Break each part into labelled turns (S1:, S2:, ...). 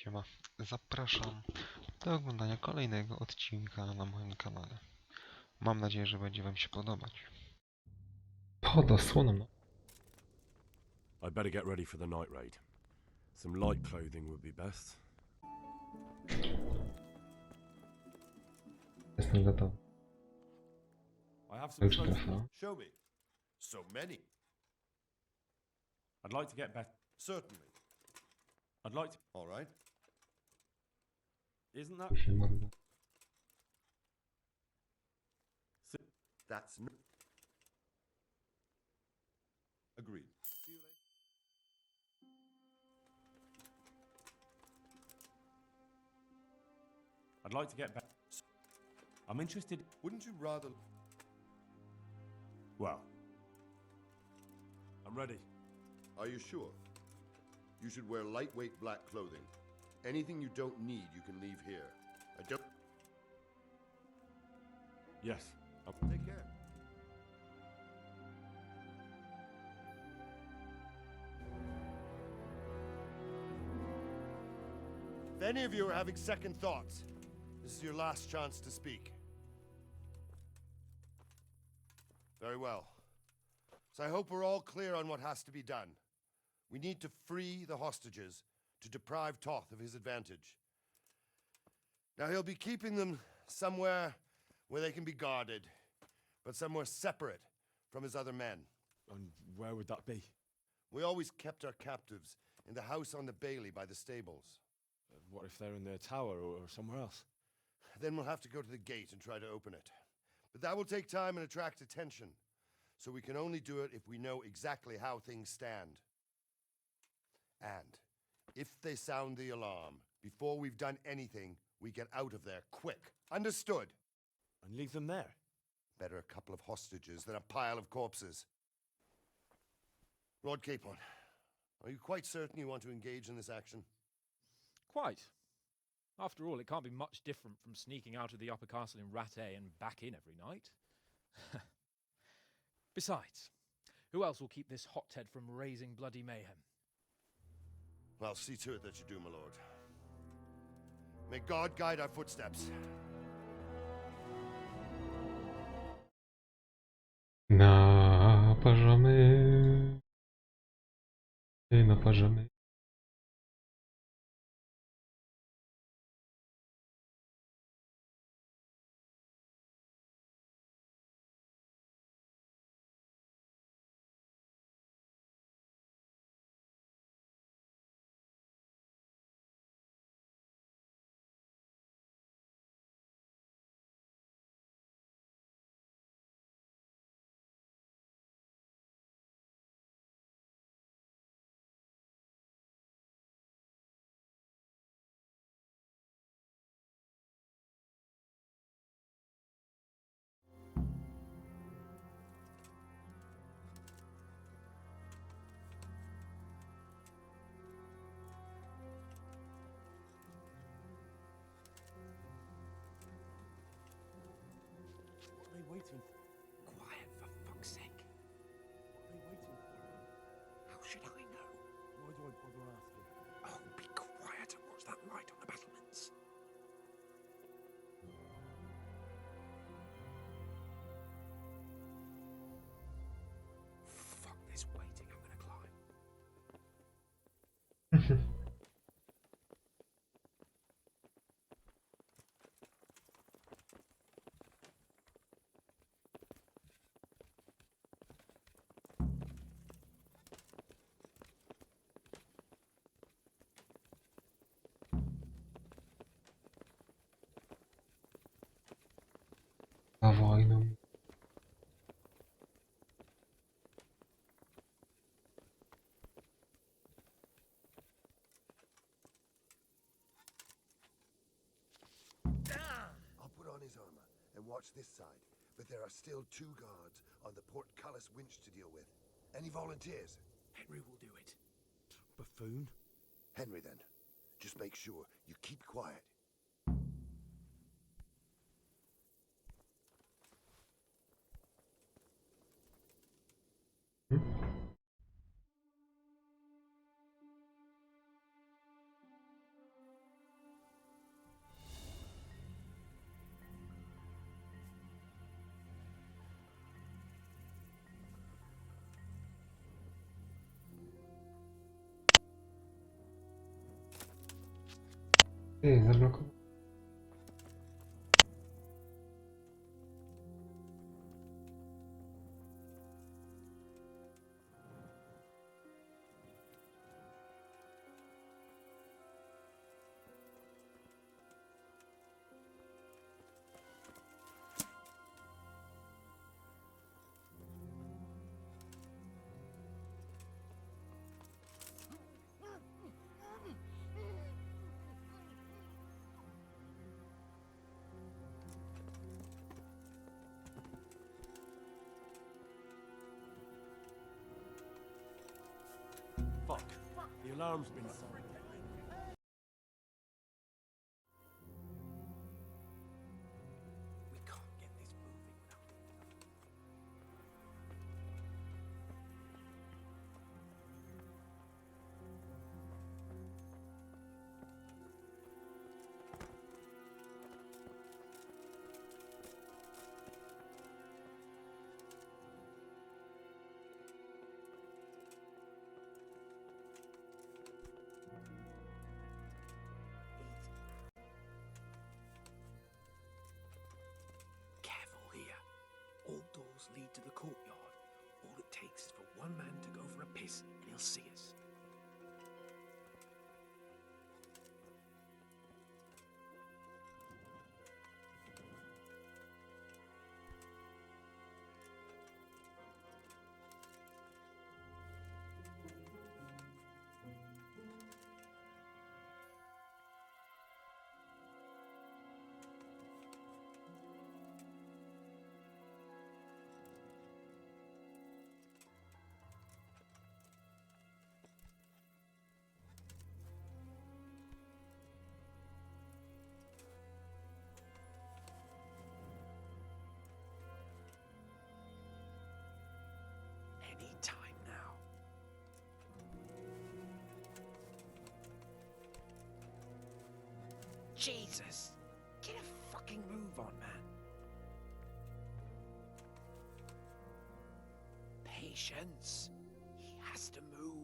S1: Siema, zapraszam do oglądania kolejnego odcinka na moim kanale. Mam nadzieję, że będzie wam się podobać.
S2: Pod osłoną.
S3: I'd better get ready for the night raid. Some light clothing would be best.
S2: Jestem gotowy.
S3: I have some
S2: Już
S3: clothing.
S2: trafia.
S4: Show me. So many.
S3: I'd like to get better.
S4: Certainly.
S3: I'd like to.
S4: All right.
S3: Isn't that?
S2: Tu się mogę.
S4: That's no. Agreed. See you later.
S3: I'd like to get better. I'm interested.
S4: Wouldn't you rather?
S3: Well, I'm ready.
S4: Are you sure? You should wear lightweight black clothing. Anything you don't need, you can leave here. I don't.
S3: Yes.
S4: Take care. If any of you are having second thoughts, this is your last chance to speak. Very well. So I hope we're all clear on what has to be done. We need to free the hostages to deprive Toth of his advantage. Now he'll be keeping them somewhere where they can be guarded, but somewhere separate from his other men.
S3: And where would that be?
S4: We always kept our captives in the house on the bailey by the stables.
S3: What if they're in their tower or somewhere else?
S4: Then we'll have to go to the gate and try to open it. But that will take time and attract attention. So we can only do it if we know exactly how things stand. And if they sound the alarm, before we've done anything, we get out of there quick. Understood?
S3: And leave them there?
S4: Better a couple of hostages than a pile of corpses. Lord Capon, are you quite certain you want to engage in this action?
S5: Quite. After all, it can't be much different from sneaking out of the upper castle in Rattay and back in every night. Besides, who else will keep this hothead from raising bloody mayhem?
S4: I'll see to it that you do, my lord. May God guide our footsteps.
S2: Naparzamy. Naparzamy.
S3: What are they waiting for?
S6: Quiet, for fuck's sake.
S3: What are they waiting for?
S6: How should I know?
S3: Why do I bother asking?
S6: Oh, be quiet and watch that light on the battlements. Fuck this waiting, I'm gonna climb.
S2: Za wojną.
S4: I'll put on his armor and watch this side, but there are still 2 guards on the portcullis winch to deal with. Any volunteers?
S6: Henry will do it.
S3: Buffoon?
S4: Henry, then. Just make sure you keep quiet.
S2: Ty, zablokował.
S3: Fuck. The alarm's been set.
S6: We can't get this moving without. Careful here. All doors lead to the courtyard. All it takes is for one man to go for a piss and he'll see us. Any time now. Jesus! Get a fucking move on, man. Patience. He has to move.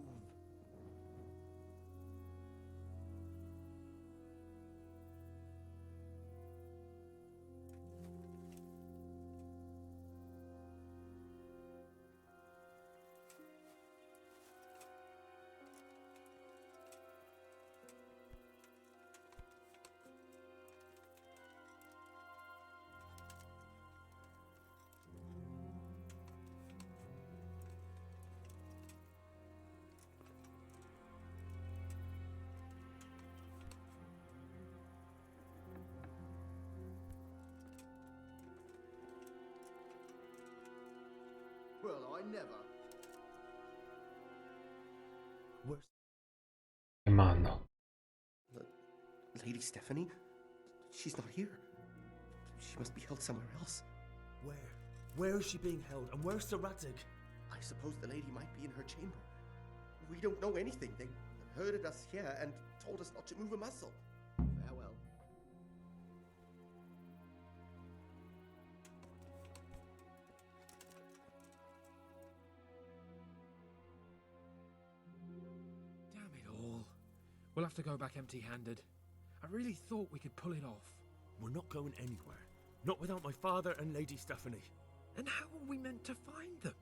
S7: Well, I never. Where's
S2: Siemano.
S7: Lady Stephanie? She's not here. She must be held somewhere else.
S8: Where? Where is she being held? And where's Sir Ratig?
S7: I suppose the lady might be in her chamber. We don't know anything. They herded us here and told us not to move a muscle. Farewell.
S6: Damn it all. We'll have to go back empty-handed. I really thought we could pull it off.
S8: We're not going anywhere. Not without my father and Lady Stephanie.
S6: And how are we meant to find them?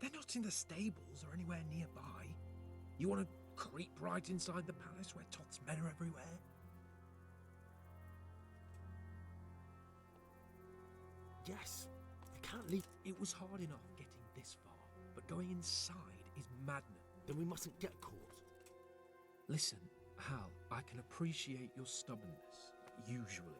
S6: They're not in the stables or anywhere nearby. You want to creep right inside the palace where Toth's men are everywhere?
S8: Yes. I can't leave.
S6: It was hard enough getting this far, but going inside is madness.
S8: Then we mustn't get caught.
S6: Listen, Hal, I can appreciate your stubbornness, usually.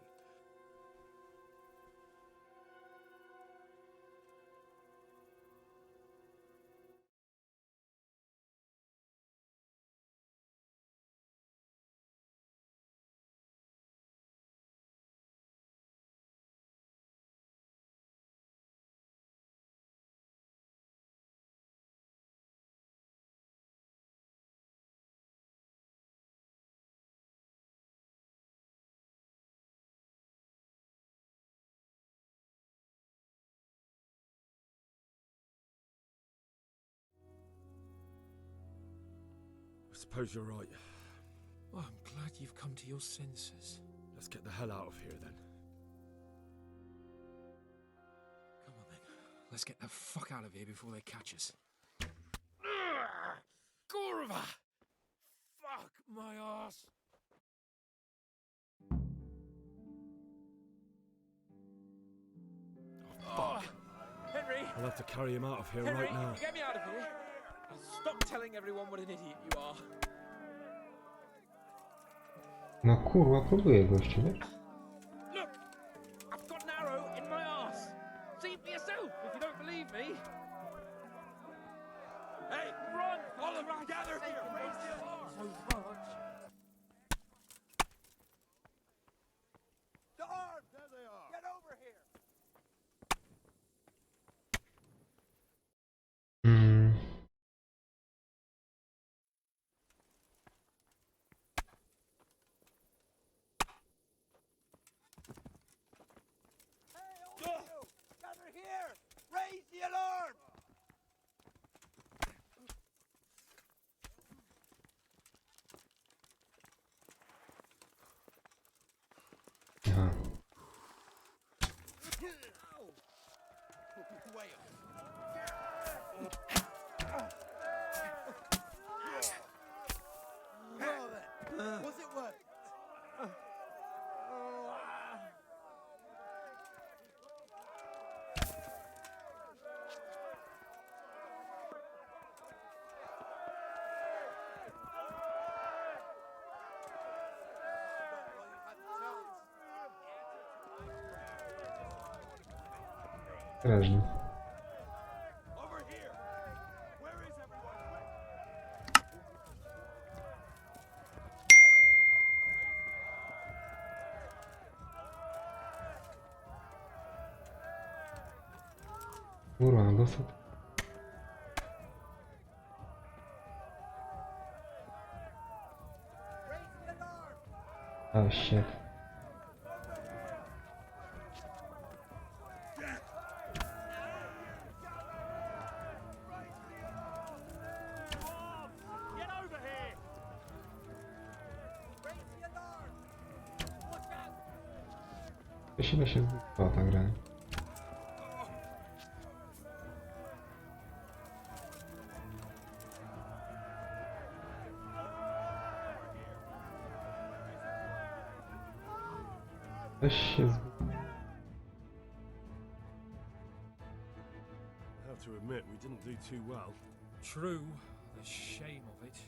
S8: I suppose you're right.
S6: Well, I'm glad you've come to your senses.
S8: Let's get the hell out of here then.
S6: Come on then. Let's get the fuck out of here before they catch us.
S5: Kurwa! Fuck my ass!
S8: Fuck.
S5: Henry!
S8: I'll have to carry him out of here
S5: Henry,
S8: right now.
S5: get me out of here! Stop telling everyone what an idiot you are.
S2: No kurwa, próbuję gościu, nie?
S5: Look! I've got an arrow in my ass! See for yourself if you don't believe me! Hey, run! All of them gather here! Raise the alarm! So much!
S4: The arms! There they are!
S5: Get over here!
S2: Hmm.
S5: Gather here! Raise the alarm!
S2: Aha.
S4: Was it worth it?
S2: Strażnik.
S4: Over here! Where is everyone?
S2: Kurwa, no dosyć. Oh shit.
S5: Get over here! Raise the alarm! Look out!
S2: To się da się zbudować ta gra. Coś się
S3: I have to admit, we didn't do too well.
S6: True, the shame of it.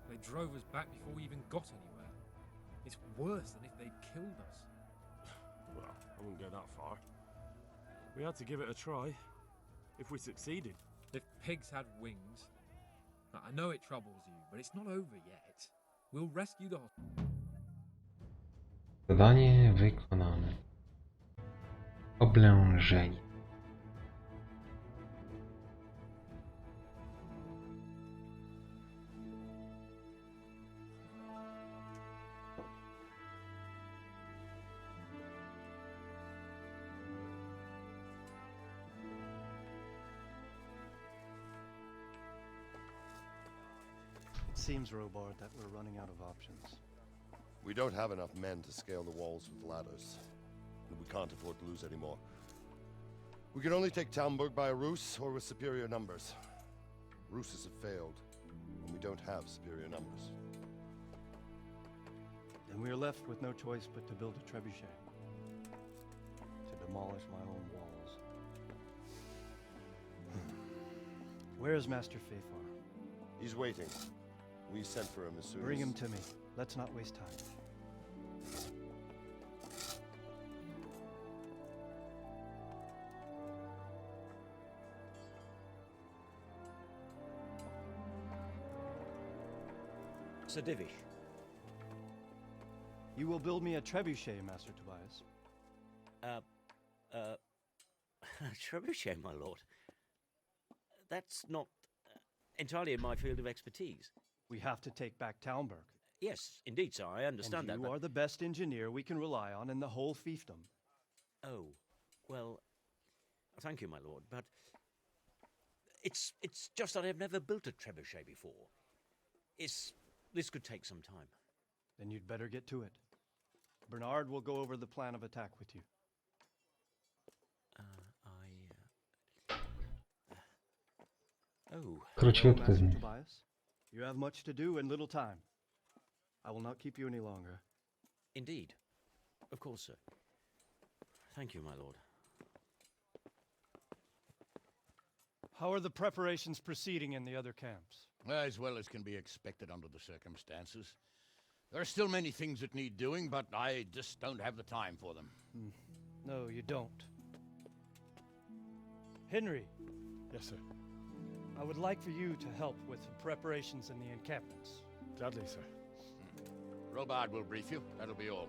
S6: They drove us back before we even got anywhere. It's worse than if they'd killed us.
S3: Well, I wouldn't go that far. We had to give it a try. If we succeeded,
S6: If pigs had wings. Now, I know it troubles you, but it's not over yet. We'll rescue the hospital.
S2: Zadanie wykonane. Oblężenie.
S9: It seems, Robard, that we're running out of options.
S4: We don't have enough men to scale the walls with ladders. And we can't afford to lose any more. We can only take Talmberg by a ruse or with superior numbers. Ruses have failed, and we don't have superior numbers.
S9: Then we are left with no choice but to build a trebuchet. To demolish my own walls. Where is Master Fafar?
S4: He's waiting. We sent for him as soon
S9: Bring
S4: as...
S9: him to me. Let's not waste time.
S10: Sir Divish.
S9: You will build me a trebuchet, Master Tobias.
S10: Trebuchet, my lord. That's not entirely in my field of expertise.
S9: We have to take back Talmberg.
S10: Yes, indeed, sir, I understand
S9: And
S10: that.
S9: you
S10: but-
S9: are the best engineer we can rely on in the whole fiefdom.
S10: Oh, well, thank you, my lord, but it's just that I've never built a trebuchet before. This could take some time.
S9: Then you'd better get to it. Bernard will go over the plan of attack with you.
S10: Oh,
S2: Króciutko z
S9: Master
S2: nim.
S9: Tobias, you have much to do and little time. I will not keep you any longer.
S10: indeed. Of course, sir. Thank you, my lord.
S9: How are the preparations proceeding in the other camps?
S11: As well as can be expected under the circumstances. There are still many things that need doing, but I just don't have the time for them.
S9: No, you don't. Henry,
S3: Yes, sir.
S9: I would like for you to help with the preparations in the encampments.
S3: Gladly, sir.
S11: Robard will brief you. That'll be all.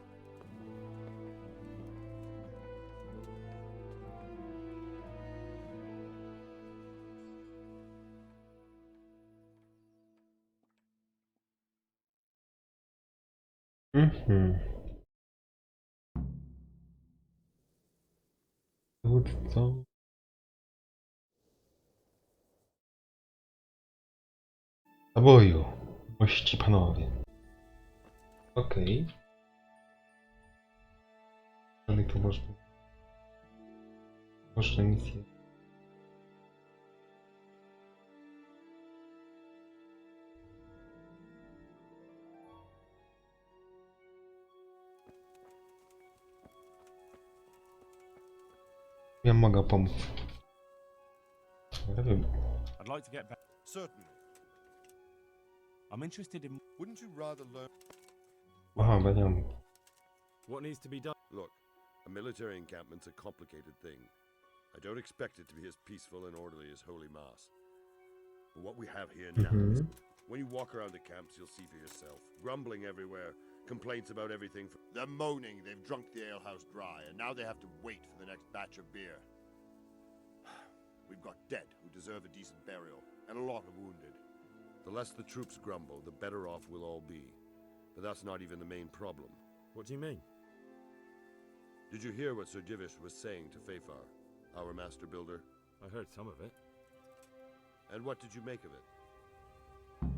S2: Dowódco. Na boju. Mości panowie. Okej. Dalej tu można misję. Ja mogę pomóc. Ja wiem.
S3: I'd like to get back.
S4: Certainly.
S3: I'm interested in
S4: Wouldn't you rather learn?
S2: Aha, będę.
S3: what needs to be done.
S4: Look, a military encampment's a complicated thing. I don't expect it to be as peaceful and orderly as Holy Mass. But what we have here now is, when you walk around the camps, you'll see for yourself. Grumbling everywhere, complaints about everything. They're moaning they've drunk the alehouse dry, and now they have to wait for the next batch of beer. We've got dead who deserve a decent burial, and a lot of wounded. The less the troops grumble, the better off we'll all be. But that's not even the main problem.
S3: What do you mean?
S4: Did you hear what Sir Divish was saying to Fafar, our master builder?
S3: I heard some of it.
S4: And what did you make of it?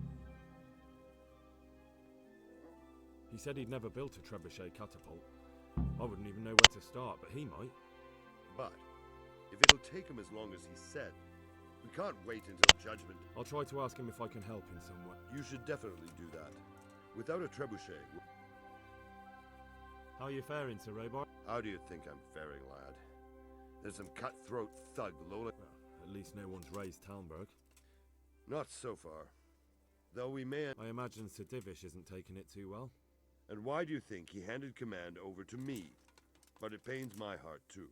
S3: He said he'd never built a trebuchet catapult. I wouldn't even know where to start, but he might.
S4: But if it'll take him as long as he said, we can't wait until judgment.
S3: I'll try to ask him if I can help in some way.
S4: You should definitely do that. Without a trebuchet,
S3: How are you faring, Sir Robard?
S4: how do you think I'm faring, lad? There's some cutthroat thug lowland.
S3: Well, at least no one's raised Talmberg.
S4: Not so far. Though we may.
S3: I imagine Sir Divish isn't taking it too well.
S4: And why do you think he handed command over to me? But it pains my heart too.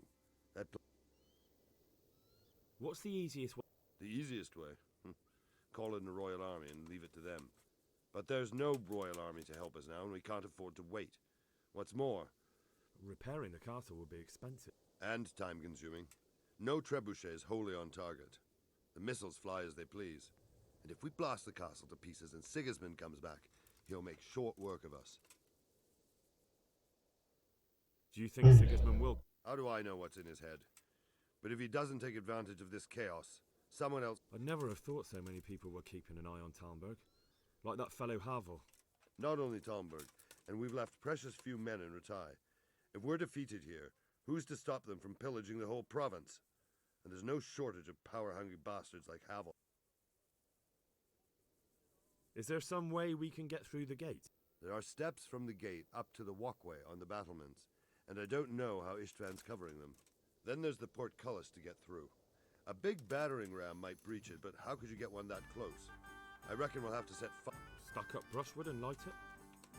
S3: What's the easiest way?
S4: The easiest way? Call in the Royal Army and leave it to them. But there's no Royal Army to help us now, and we can't afford to wait. What's more,
S3: Repairing a castle would be expensive.
S4: and time-consuming, no trebuchet is wholly on target. The missiles fly as they please. And if we blast the castle to pieces and Sigismund comes back, he'll make short work of us.
S3: Do you think Sigismund will?
S4: How do I know what's in his head? But if he doesn't take advantage of this chaos, someone else...
S3: I'd never have thought so many people were keeping an eye on Talmberg. Like that fellow Havel.
S4: Not only Talmberg, and we've left precious few men in Ratai. If we're defeated here, who's to stop them from pillaging the whole province? And there's no shortage of power-hungry bastards like Havel.
S3: Is there some way we can get through the gate?
S4: There are steps from the gate up to the walkway on the battlements, and I don't know how Istvan's covering them. Then there's the portcullis to get through. A big battering ram might breach it, but how could you get one that close? I reckon we'll have to set
S3: Stack up brushwood and light it?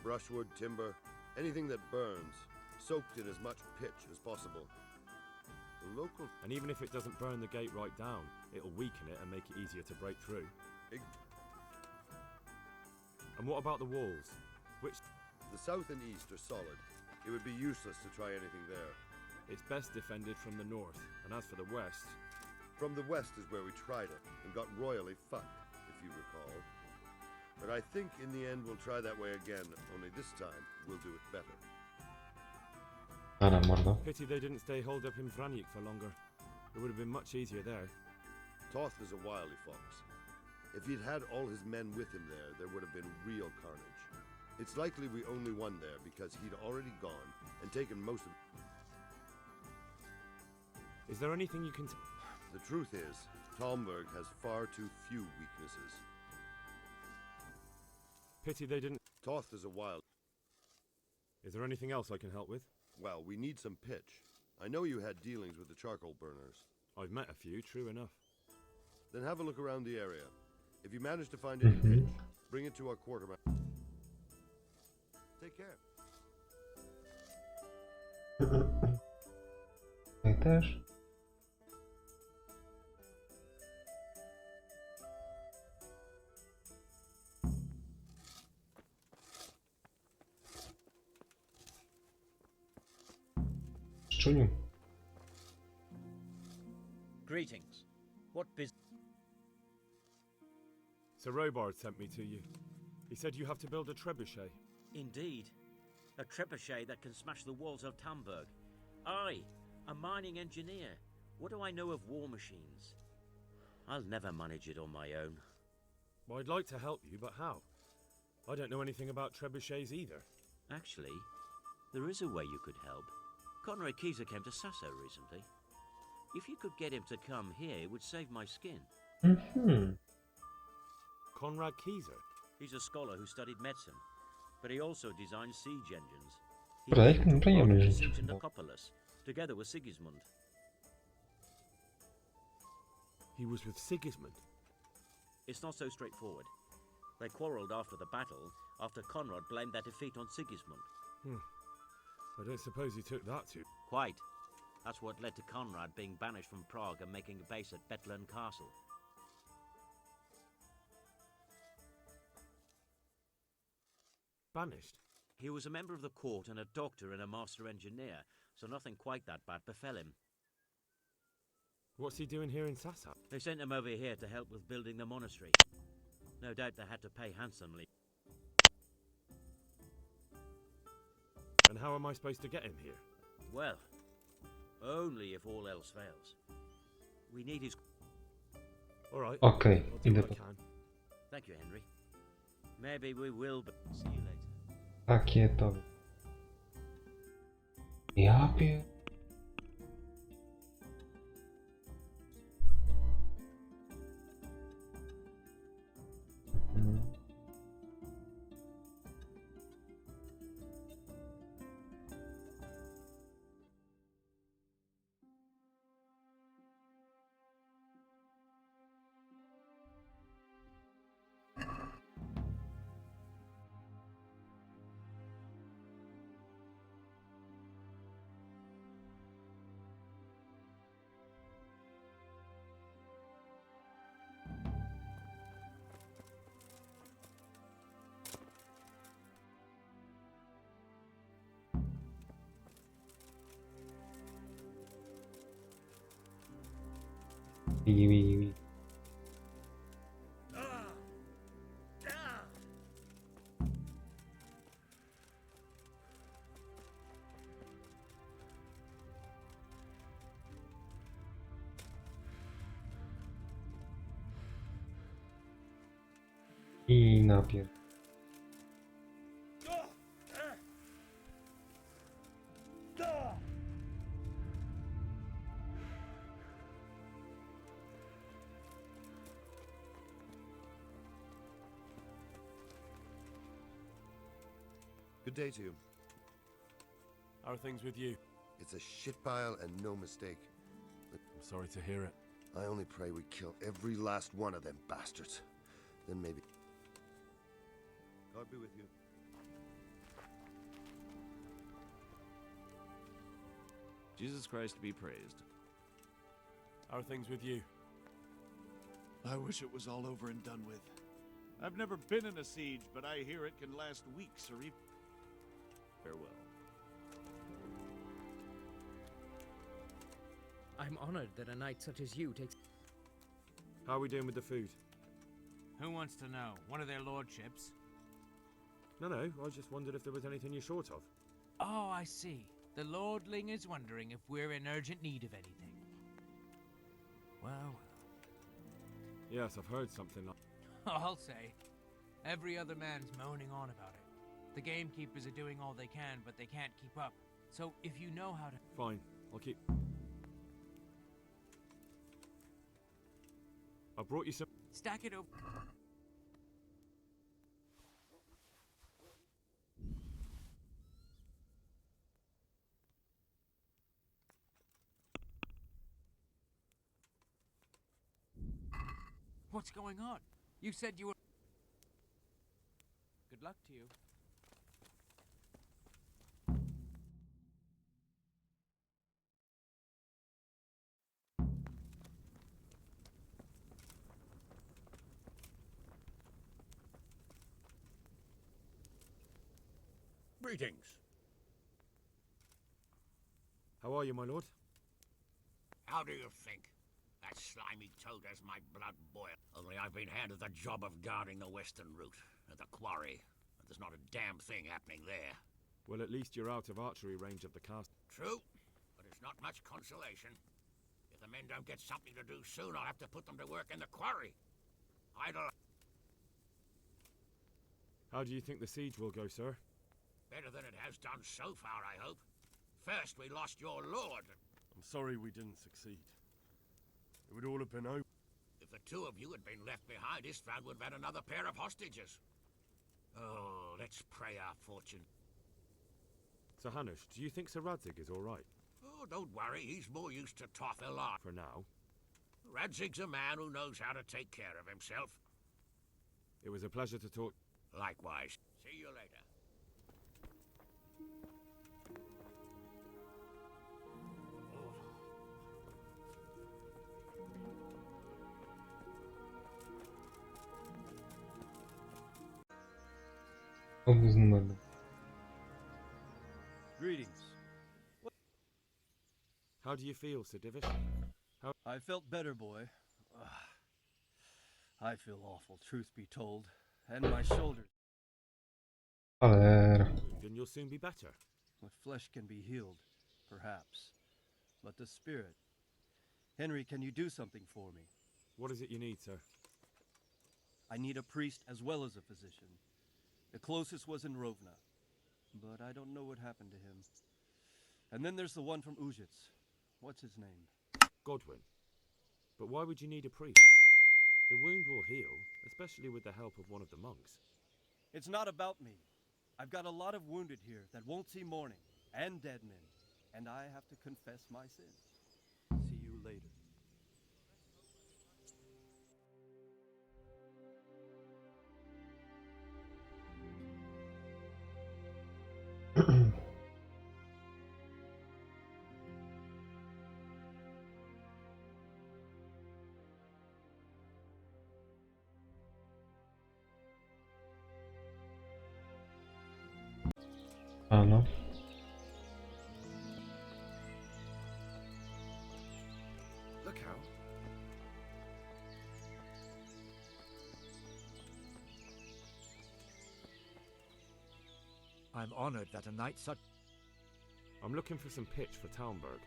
S4: brushwood, timber, anything that burns, soaked in as much pitch as possible. The local...
S3: And even if it doesn't burn the gate right down, it'll weaken it and make it easier to break through. And what about the walls? Which...
S4: The south and east are solid. It would be useless to try anything there.
S3: It's best defended from the north, and as for the west...
S4: From the west is where we tried it, and got royally fucked, if you recall. But I think in the end we'll try that way again, only this time we'll do it better.
S2: Dobra, mordo.
S3: Pity they didn't stay holed up in Vranic for longer. It would have been much easier there.
S4: Toth is a wily fox. If he'd had all his men with him there, there would have been real carnage. It's likely we only won there because he'd already gone and taken most of...
S3: Is there anything you can...
S4: The truth is, Talmberg has far too few weaknesses.
S3: Pity they didn't...
S4: Toth is a wild...
S3: Is there anything else I can help with?
S4: Well, we need some pitch. I know you had dealings with the charcoal burners.
S3: I've met a few, true enough.
S4: Then have a look around the area. If you manage to find any pitch, bring it to our quartermaster. Take care.
S2: Ja też. Szczuniu.
S10: Greetings. What business?
S3: Sir Robard sent me to you. He said you have to build a trebuchet.
S10: Indeed. A trebuchet that can smash the walls of Talmberg. I, a mining engineer. What do I know of war machines? I'll never manage it on my own.
S3: Well, I'd like to help you, but how? I don't know anything about trebuchets either.
S10: Actually, there is a way you could help. Conrad Kieser came to Sasso recently. If you could get him to come here, it would save my skin.
S3: Conrad Kieser?
S10: He's a scholar who studied medicine, but he also designed siege engines. He
S2: Projekt
S10: built
S2: prejemy,
S10: the
S2: że
S10: siege in Nicopolis, together with Sigismund.
S3: He was with Sigismund?
S10: It's not so straightforward. They quarrelled after the battle, after Conrad blamed their defeat on Sigismund.
S3: I don't suppose he took that too...
S10: Quite. That's what led to Conrad being banished from Prague and making a base at Bethlen Castle.
S3: Banished?
S10: He was a member of the court and a doctor and a master engineer, so nothing quite that bad befell him.
S3: What's he doing here in Sassa?
S10: They sent him over here to help with building the monastery. No doubt they had to pay handsomely.
S3: And how am I supposed to get him here?
S10: Well, only if all else fails. We need his...
S3: Alright.
S2: Okej,
S3: I'll do
S2: idę
S3: what I
S2: po...
S3: can.
S10: Thank you, Henry. Maybe we will, but see you later.
S2: Pakietowy. Ja pier... Wi. I napier...
S4: Good day to you.
S3: How are things with you?
S4: It's a shit pile and no mistake.
S3: I'm sorry to hear it.
S4: I only pray we kill every last one of them bastards. Then maybe... God be with you.
S12: Jesus Christ be praised.
S3: How are things with you?
S13: I wish it was all over and done with. I've never been in a siege, but I hear it can last weeks or even...
S12: Farewell.
S14: I'm honored that a knight such as you takes...
S3: How are we doing with the food?
S15: Who wants to know? One of their lordships?
S3: No, I just wondered if there was anything you're short of.
S15: Oh, I see. The lordling is wondering if we're in urgent need of anything. Well...
S3: Yes, I've heard something like...
S15: I'll say. Every other man's moaning on about it. The gamekeepers are doing all they can, but they can't keep up. So if you know how to...
S3: Fine, I'll keep... I brought you some...
S15: Stack it over... What's going on? You said you were... Good luck to you.
S11: Greetings.
S3: How are you, my lord?
S11: How do you think? That slimy toad has my blood boiled. Only I've been handed the job of guarding the western route, at the quarry. And there's not a damn thing happening there.
S3: Well, at least you're out of archery range of the castle.
S11: True, but it's not much consolation. If the men don't get something to do soon, I'll have to put them to work in the quarry. Idle.
S3: How do you think the siege will go, sir?
S11: Better than it has done so far, I hope. First, we lost your lord.
S13: I'm sorry we didn't succeed. It would all have been over.
S11: If the two of you had been left behind, Istvan would have had another pair of hostages. Oh, let's pray our fortune.
S3: Sir Hanush, do you think Sir Radzig is all right?
S11: Oh, don't worry. He's more used to tough alive.
S3: For now.
S11: Radzig's a man who knows how to take care of himself.
S3: It was a pleasure to talk.
S11: Likewise. See you later.
S2: Obóz numer 2.
S9: Greetings.
S3: How do you feel, Sir Divish?
S9: I felt better, boy. I feel awful, truth be told. And my shoulders.
S2: Cholera.
S3: Then you'll soon be better.
S9: The flesh can be healed, perhaps. But the spirit... Henry, can you do something for me?
S3: What is it you need, sir?
S9: I need a priest as well as a physician. The closest was in Rovna, but I don't know what happened to him. And then there's the one from Ujits. What's his name?
S3: Godwin. But why would you need a priest? The wound will heal, especially with the help of one of the monks.
S9: It's not about me. I've got a lot of wounded here that won't see morning, and dead men, and I have to confess my sins. See you later.
S2: Ano.
S13: Look how.
S6: I'm honored that a knight such...
S3: I'm looking for some pitch for Talmberg.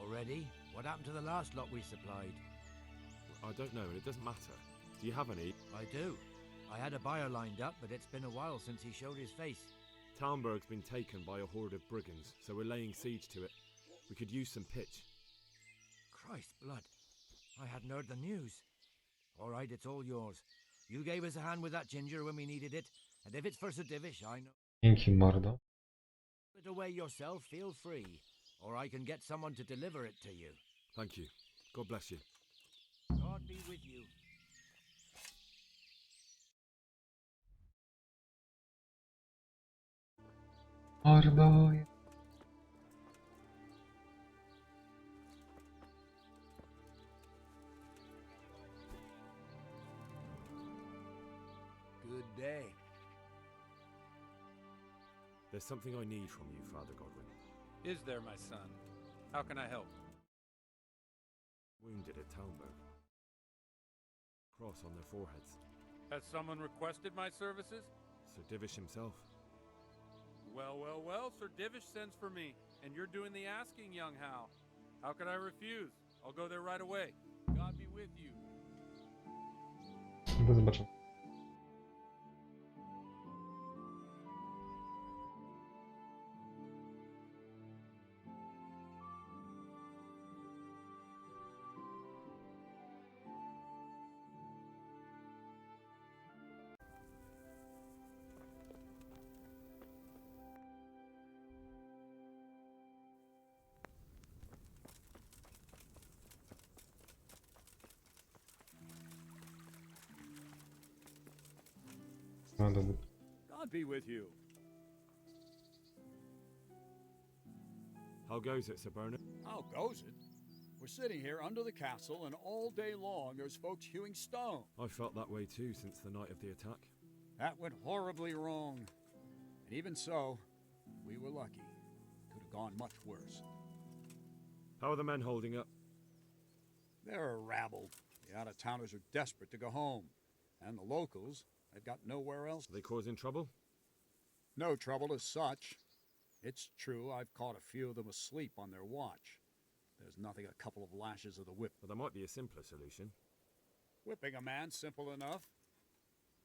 S6: Already? What happened to the last lot we supplied?
S3: I don't know, and it doesn't matter. Do you have any?
S6: I do. I had a buyer lined up, but it's been a while since he showed his face.
S3: Talmberg's been taken by a horde of brigands, so we're laying siege to it. We could use some pitch.
S6: Christ's blood. I hadn't heard the news. All right, it's all yours. You gave us a hand with that ginger when we needed it, and if it's for Sir Divish, I know...
S2: Dzięki, mordo.
S6: Put it away yourself, feel free. Or I can get someone to deliver it to you.
S3: Thank you. God bless you.
S6: God be with you.
S2: Mordo.
S6: Good day.
S3: There's something I need from you, Father Godwin.
S5: Is there, my son? How can I help?
S3: Wounded at Talmberg. Cross on their foreheads.
S5: Has someone requested my services?
S3: Sir Divish himself.
S5: Well, well, well, Sir Divish sends for me, and you're doing the asking, young Hal. How could I refuse? I'll go there right away. God be with you.
S2: Do zobaczenia. Ma dowód.
S3: God be with you.
S12: How goes it, Sir Bernard?
S16: How goes it? We're sitting here under the castle, and all day long there's folks hewing stone.
S12: I felt that way too since the night of the attack.
S16: That went horribly wrong. And even so, we were lucky. Could have gone much worse.
S12: How are the men holding up?
S16: They're a rabble. The out-of-towners are desperate to go home. And the locals, they've got nowhere else.
S12: Are they causing trouble?
S16: No trouble as such. It's true, I've caught a few of them asleep on their watch. There's nothing a couple of lashes of the whip.
S12: Well, there might be a simpler solution.
S16: Whipping a man, simple enough.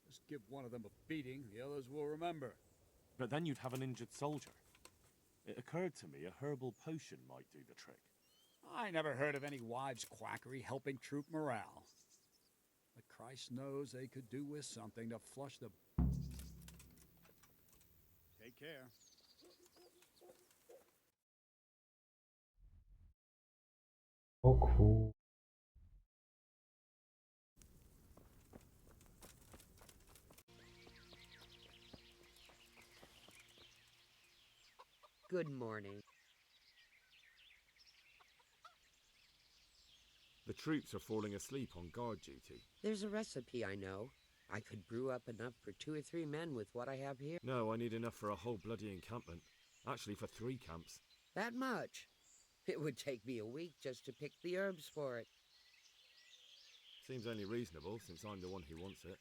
S16: Just give one of them a beating, the others will remember.
S3: But then you'd have an injured soldier. It occurred to me a herbal potion might do the trick.
S16: I never heard of any wives' quackery helping troop morale. But Christ knows they could do with something to flush the... Take care.
S2: O kur...
S17: Good morning.
S12: The troops are falling asleep on guard duty.
S17: There's a recipe I know. I could brew up enough for 2 or 3 men with what I have here.
S12: No, I need enough for a whole bloody encampment. Actually, for 3 camps.
S17: That much? It would take me a week just to pick the herbs for it.
S12: Seems only reasonable, since I'm the one who wants it.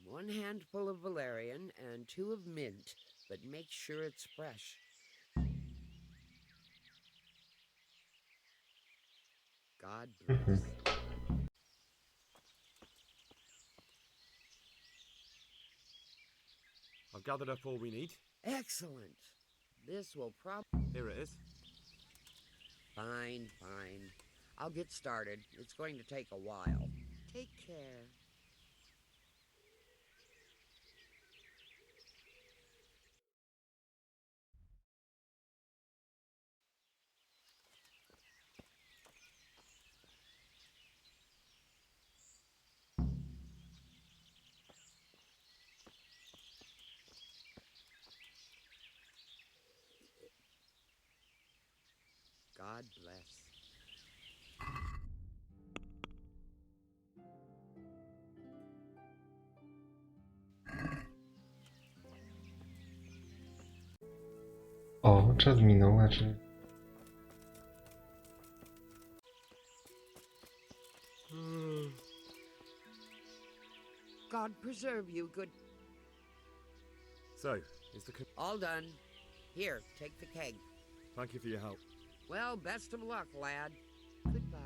S17: 1 handful of valerian and 2 of mint, but make sure it's fresh. God bless.
S12: I've gathered up all we need.
S17: Excellent. This will
S12: Here it is.
S17: Fine, fine. I'll get started. It's going to take a while. Take care. God bless.
S2: O, czas minął, znaczy...
S17: God preserve you, good...
S12: So, is the...
S17: All done. Here, take the keg.
S12: Thank you for your help.
S17: Well, best of luck, lad. Goodbye.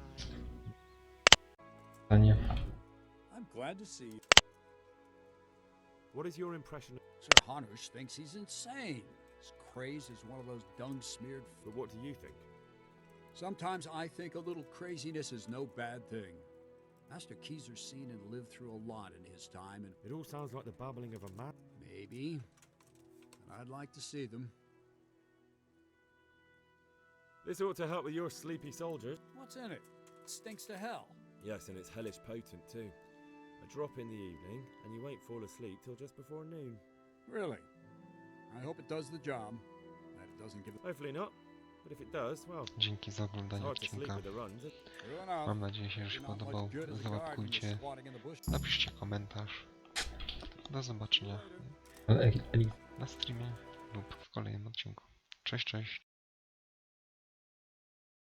S2: Panie.
S16: I'm glad to see you.
S12: What is your impression of...
S16: Sir Honors thinks he's insane. As crazed as one of those dung-smeared...
S12: But what do you think?
S16: Sometimes I think a little craziness is no bad thing. Master Keezer's seen and lived through a lot in his time, and...
S12: It all sounds like the babbling of a man.
S16: Maybe. And I'd like to see them.
S12: This ought to help with your sleepy soldiers.
S16: What's in it? It stinks to hell.
S12: Yes, and it's hellish potent too. A drop in the evening, and you won't fall asleep till just before noon.
S16: Really? I hope it does the job. That it doesn't give...
S12: Hopefully not. But if it does, well...
S1: Dzięki za oglądanie odcinka. Mam nadzieję, że się podobał. Załapkujcie, napiszcie komentarz. Do zobaczenia na streamie lub w kolejnym odcinku. Cześć, cześć.